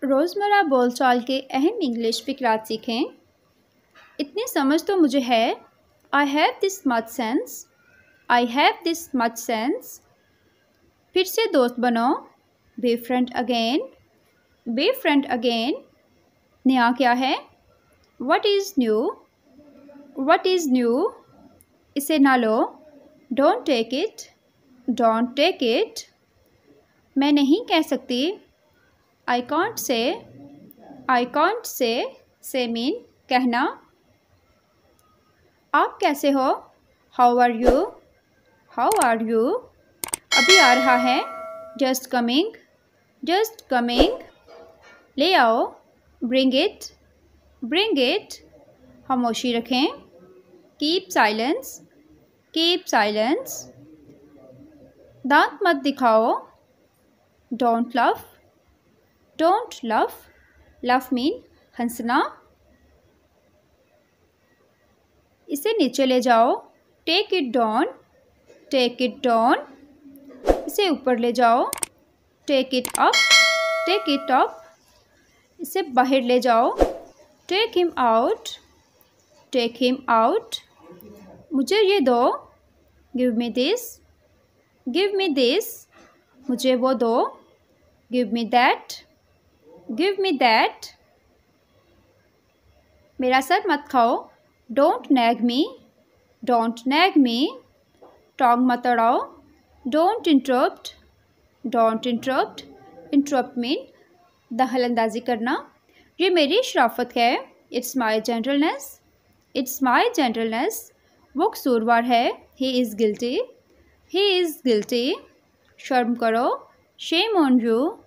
रोज़मर्रा बोलचाल के अहम इंग्लिश फ़िक्रात सीखें। इतनी समझ तो मुझे है। I have this much sense. I have this much sense. फिर से दोस्त बनो। Be friend again. Be friend again. नया क्या है? What is new? What is new? इसे ना लो। Don't take it. Don't take it. मैं नहीं कह सकती। I can't say. I can't say mean कहना। आप कैसे हो? How are you? How are you? अभी आ रहा है। Just coming. Just coming. ले आओ। Bring it. Bring it. खामोशी रखें। Keep silence. Keep silence. दांत मत दिखाओ। Don't laugh. Don't laugh. Laugh mean हंसना। इसे नीचे ले जाओ। Take it down. Take it down. इसे ऊपर ले जाओ। Take it up. Take it up. इसे बाहर ले जाओ। Take him out. Take him out. मुझे ये दो। Give me this. Give me this. मुझे वो दो। Give me that. Give me that. मेरा सर मत खाओ। Don't nag me. Don't nag me. टोंग मत अड़ाओ। Don't interrupt. Don't interrupt. Interrupt mean दखल अंदाजी करना। ये मेरी शराफत है। It's my gentleness. It's my gentleness. वो कसूरवार है। He is guilty. He is guilty. शर्म करो। Shame on you.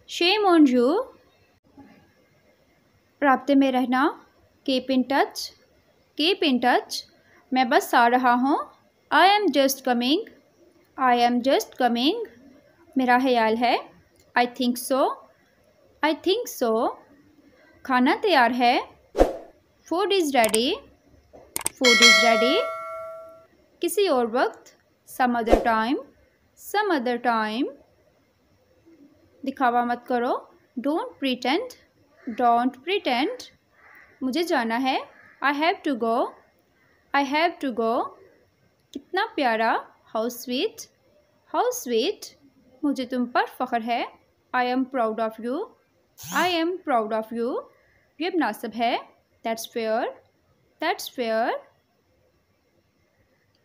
Shame on you. राब्ते में रहना। Keep in touch. Keep in touch. मैं बस आ रहा हूँ। I am just coming. I am just coming. मेरा ख्याल है। I think so. I think so. खाना तैयार है। Food is ready. Food is ready. किसी और वक्त। Some other time. Some other time. दिखावा मत करो। Don't pretend. Don't pretend. मुझे जाना है। I have to go. I have to go. कितना प्यारा। How sweet. How sweet. मुझे तुम पर फ़ख्र है। I am proud of you. I am proud of you. ये मुनासिब है। That's fair. That's fair.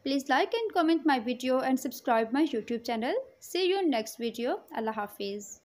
Please like and comment my video and subscribe my YouTube channel. See you in next video. Allah Hafiz.